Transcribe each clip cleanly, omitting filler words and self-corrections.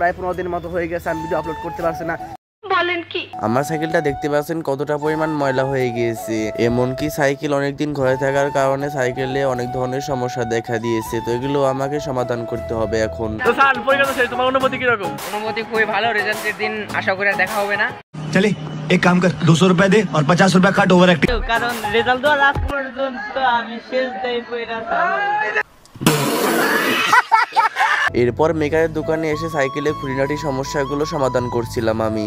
প্রায় 15 দিনের মতো হয়ে গেছে আমি ভিডিও আপলোড করতে পারছি না। আমার সাইকেলটা দেখতে পাচ্ছেন কতটা পরিমাণ ময়লা হয়ে গিয়েছে। এমনকি সাইকেল অনেকদিন ঘরে থাকার কারণে সাইকেলে অনেক ধরনের সমস্যা দেখা দিয়েছে। তো এগুলো আমাকে সমাধান করতে হবে এখন। তো স্যার পরীক্ষা শেষ, তোমার অনুভূতি কি রকম? অনুভূতি খুবই ভালো। রেজাল্টের দিন আশা করি দেখা হবে না। চলে এক কাম কর 200 রুপয়া দে আর 50 রুপয়া কাট ওভার অ্যাক্টিং। কারণ রেজাল্ট দেওয়ার আগ পর্যন্ত আমি শেষ দেই পয়রা। এরপর মেকারের দোকানে এসে সাইকেলের খুঁটিনাটি সমস্যাগুলো সমাধান করছিলাম আমি।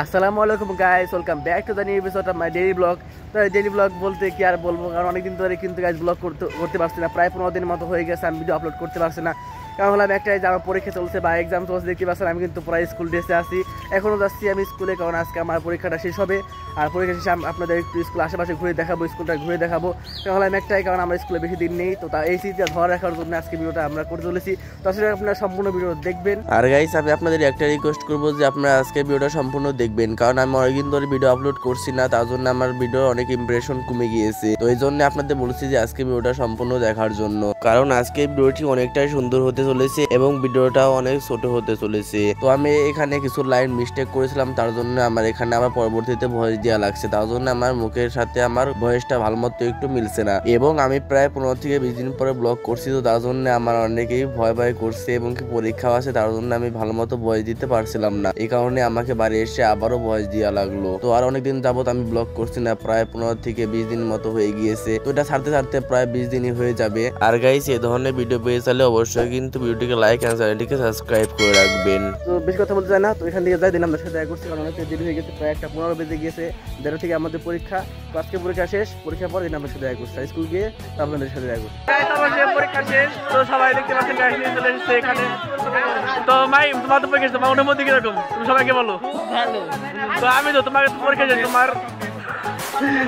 আসসালামু আলাইকুম guys, welcome back to the new episode of my daily blog. তো ডেইলি ব্লগ বলতে কি আর বলবো, কারণ অনেকদিন ধরে কিন্তু গাইস ব্লগ করতে পারছি না। প্রায় 15 দিনের মতো হয়ে গেছে আমি ভিডিও আপলোড করতে পারছি না। কারণ হলাম একটাই যে আমার পরীক্ষা চলছে বা এক্সাম চলছে, দেখতে পাচ্ছেন আমি কিন্তু প্রায় স্কুল ড্রেসে আছি। এখনও যাচ্ছি আমি স্কুলে, কারণ আজকে আমার পরীক্ষাটা শেষ হবে। আর পরীক্ষা শেষে আপনাদের একটু স্কুল আশেপাশে ঘুরে দেখাবো, স্কুলটা ঘুরে দেখাবো। কারণ হলাম একটাই, কারণ আমার স্কুলে বেশি দিন নেই। তো এই স্মৃতিটা ধরে রাখার জন্য আজকে ভিডিওটা আমরা করে চলেছি। তো আসলে আপনারা সম্পূর্ণ ভিডিও দেখবেন। আর গাইস আমি আপনাদের একটা রিকোয়েস্ট করবো যে আপনারা আজকে ভিডিওটা সম্পূর্ণ দেখবেন, কারণ আমি অনেকদিন ধরে ভিডিও আপলোড করছি না, তার জন্য আমার ভিডিও অনেক ইমপ্রেশন কমে গিয়েছে। তো এই জন্য আপনাদের বলছি যে আজকে ভিডিওটা সম্পূর্ণ দেখার জন্য, কারণ আজকে ভিডিওটি অনেকটাই সুন্দর হতে চলেছে এবং ভিডিওটাও অনেক ছোট হতে চলেছে। তো আমি এখানে কিছু লাইন মিস্টেক করেছিলাম, তার জন্য আমার এখানে আবার পরবর্তীতে ভয়েস দেওয়া লাগছে। তার জন্য আমার মুখের সাথে আমার ভয়েসটা ভালো মতো একটু মিলছে না। এবং আমি প্রায় 15 থেকে 20 দিন পরে ব্লগ করছি, তো তার জন্য আমার অনেকেই ভয় করছে এবং কি পরীক্ষাও আছে, তার জন্য আমি ভালো মতো ভয়েস দিতে পারছিলাম না। এই কারণে আমাকে বাড়ি এসে আবারও ভয়েস দেওয়া লাগলো। তো আর অনেকদিন যাবত আমি ব্লগ করছি না, প্রায় 15 থেকে 20 দিন মতো হয়ে গিয়েছে। তো এটা ছাড়তে প্রায় 20 দিনই হয়ে যাবে। আর গাইস এই ধরনের ভিডিও পেয়ে চাইলে অবশ্যই কিন্তু ভিডিওটিকে লাইক এন্ড চ্যানেলটিকে সাবস্ক্রাইব করে রাখবেন। তো বেশি কথা বলতে চাই না, তো এখান থেকে যাই দিন আমরা সাথে দেখা করছি, কারণ অনেক দেরি হয়ে গেছে, প্রায় 1:15 বেজে গিয়েছে। 1:30 থেকে আমাদের পরীক্ষা। তো আজকে পরীক্ষা শেষ, পরীক্ষার পর দিন আমরা সাথে দেখা করছি স্কুল গিয়ে, তো আপনাদের সাথে দেখা করছি। পরীক্ষা শেষ, তো সবাই দেখতে পাচ্ছেন গাইস নিয়ে চলে এসেছে এখানে। তো মাই তোমার তো পরীক্ষা, তোমার অনুভূতি কিরকম তুমি সবাইকে বলো? ভালো। তো আমি তো তোমার পরীক্ষা শেষ, তোমার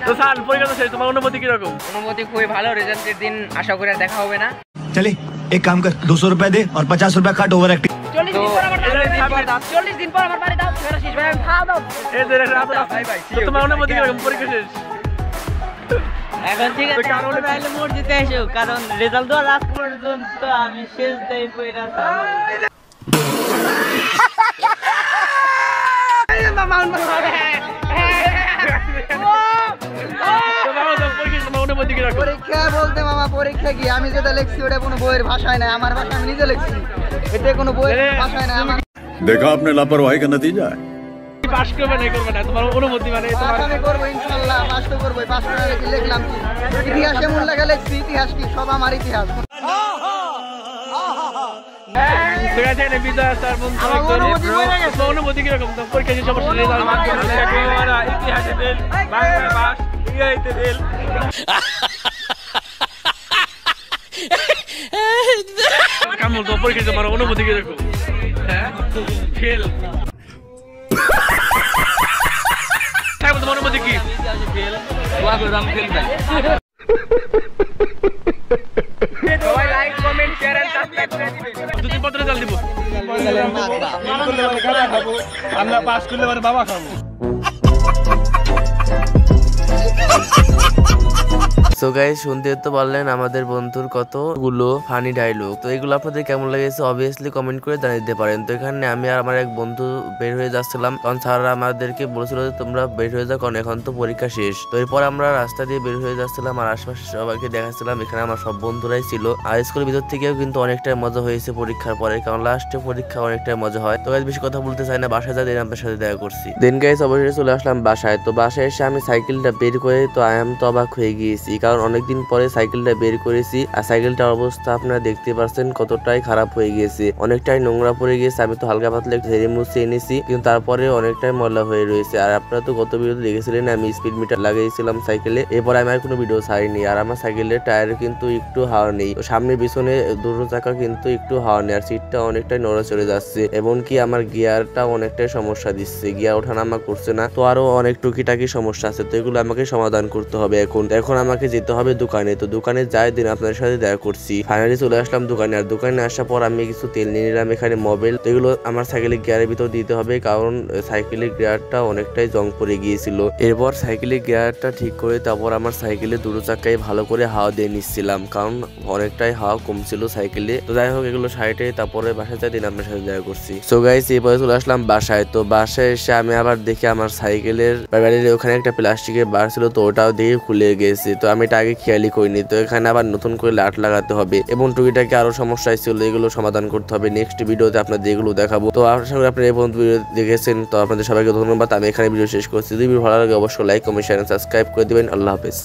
তো স্যার পরীক্ষা শেষ, তোমার অনুভূতি কিরকম? অনুভূতি খুবই ভালো। রেজাল্টের দিন আশা করি দেখা হবে না। চলে এক কাম কর 200 রুপয়া দে আর 50 রুপয়া কাট ওভার অ্যাক্টিং। 40 দিন পর আমার বাড়ি দাও, ফেরা শেষ ভাই, আমি খাওয়া দাও। এই যে রাত ভাই ভাই, তো তোমার অনুভূতি কিরকম পরীক্ষা শেষ? এখন ঠিক আছে, কারণ তাহলে মসজিদে এসো, কারণ রেজাল্ট দেওয়ার আগ পর্যন্ত আমি শেষ দেই পয়রা। পরীক্ষা বলতে মামা, পরীক্ষা কি আমি যেটা লিখছি ওটা কোনো বইয়ের ভাষায় না, আমার ভাষা আমি নিজে লিখছি, এটা কোনো বইয়ের ভাষায় না। আমার দেখা আপনি লাপরওয়াহি का नतीजा है। পাস করবে না তোমার অনুভূতি মানে পাস আমি করব ইনশাআল্লাহ, পাস তো করব। পাস করার কি লিখলাম, কি ইতিহাস এমন লাগা লিখছি, ইতিহাস কি সব আমার ইতিহাস। অনুভূতি কিরকম পরীক্ষা শেষ, সমস্যা ইতিহাসে ফেল, বাংলা পাস, ইংরেজিতে ফেল। কামল তো পরীক্ষা তোমার অনুভূতি কিরকম? হ্যাঁ ফেল। তোমার অনুভূতি কি? সবাই like comment share and subscribe করে দিবেন। 2-3 পত্র চাল দিব। আমরা পাস করলে আবার বাবা খাবো। সো গাইস শুনতে তো পারলেন আমাদের বন্ধুর কতগুলো ফানি ডায়লগ। তো এগুলো আপনাদের কেমন লেগেছে অবভিয়াসলি কমেন্ট করে জানিয়ে দিতে পারেন। তো এখানে আমি আর আমার এক বন্ধু বের হয়ে যাচ্ছিলাম, কারণ স্যাররা আমাদেরকে বলেছিল যে তোমরা বের হয়ে যাও, কারণ এখন তো পরীক্ষা শেষ। তো এরপর আমরা রাস্তা দিয়ে বের হয়ে যাচ্ছিলাম আর আশপাশে সবাইকে দেখাচ্ছিলাম। এখানে আমার সব বন্ধুরাই ছিল। আর স্কুলের ভিতর থেকেও কিন্তু অনেকটাই মজা হয়েছে পরীক্ষার পরে, কারণ লাস্টে পরীক্ষা অনেকটাই মজা হয়। তো গাইস বেশি কথা বলতে চাই না, বাসায় যাই আপনার সাথে দেখা করছি। দেন গাইস অবশ্যই চলে আসলাম বাসায়। তো বাসায় এসে আমি সাইকেলটা বের করে তো আম তো অবাক হয়ে গিয়েছি, কারণ অনেকদিন পরে সাইকেলটা বের করেছি। আর সাইকেলটার অবস্থা আপনারা দেখতে পাচ্ছেন কতটাই খারাপ হয়ে গিয়েছে, অনেকটাই নোংরা পড়ে গিয়েছে। আমি তো হালকা পাতলা একটু ঝেড়ে মুছে এনেছি, কিন্তু তারপরে অনেকটাই ময়লা হয়ে রয়েছে। আর আপনারা তো গত ভিডিওতে দেখেছিলেন আমি স্পিড মিটার লাগিয়েছিলাম সাইকেলে। এরপর আমি আর কোনো ভিডিও ছাড়িনি। আর আমার সাইকেলের টায়ার কিন্তু একটু হাওয়া নেই, সামনে পিছনে দুটো চাকা কিন্তু একটু হাওয়া নেই। আর সিটটা অনেকটাই নড়া চলে যাচ্ছে, এমনকি আমার গিয়ারটা অনেকটাই সমস্যা দিচ্ছে, গিয়ার ওঠানামা করছে না। তো আরো অনেক টুকিটাকি সমস্যা আছে, তো এগুলো আমাকে সমাধান করতে হবে। এখন আমাকে যেতে হবে দোকানে। তো দোকানে যাই দিন আপনাদের সাথে দেখা করছি। ফাইনালি চলে আসলাম দোকানে। আর দোকানে আসার পর আমি কিছু তেল নিয়ে নিলাম, এখানে মোবিল। তো এগুলো আমার সাইকেলের গিয়ারের ভিতর দিতে হবে, কারণ সাইকেলের গিয়ারটা অনেকটাই জং পড়ে গিয়েছিল। এরপর সাইকেলের গিয়ারটা ঠিক করে তারপর আমার সাইকেলের দুটো চাকায় ভালো করে হাওয়া দিয়ে নিচ্ছিলাম, কারণ অনেকটাই হাওয়া কমছিল সাইকেলে। তো যাই হোক এগুলো সাইডে তারপরে বাসায় যাই দিন আপনার সাথে দেখা করছি। সো গাইস এরপরে চলে আসলাম বাসায়। তো বাসায় এসে আমি আবার দেখি আমার সাইকেলের ব্যাটারির ওখানে একটা প্লাস্টিকের বার ছিল, তো ওটাও দেখে খুলে গেছে। তো আমি এটা আগে খেয়ালই করিনি। তো এখানে আবার নতুন করে লাট লাগাতে হবে এবং টুকিটাকে আরো সমস্যা ছিল, এগুলো সমাধান করতে হবে। নেক্সট ভিডিওতে আপনাদের এগুলো দেখাবো। তো আশা করি আপনারা এই পর্যন্ত ভিডিও দেখেছেন। তো আপনাদের সবাইকে ধন্যবাদ। আমি এখানে ভিডিও শেষ করছি। যদি ভিডিও ভালো লাগে অবশ্যই লাইক কমেন্ট শেয়ার সাবস্ক্রাইব করে দিবেন। আল্লাহ হাফেজ।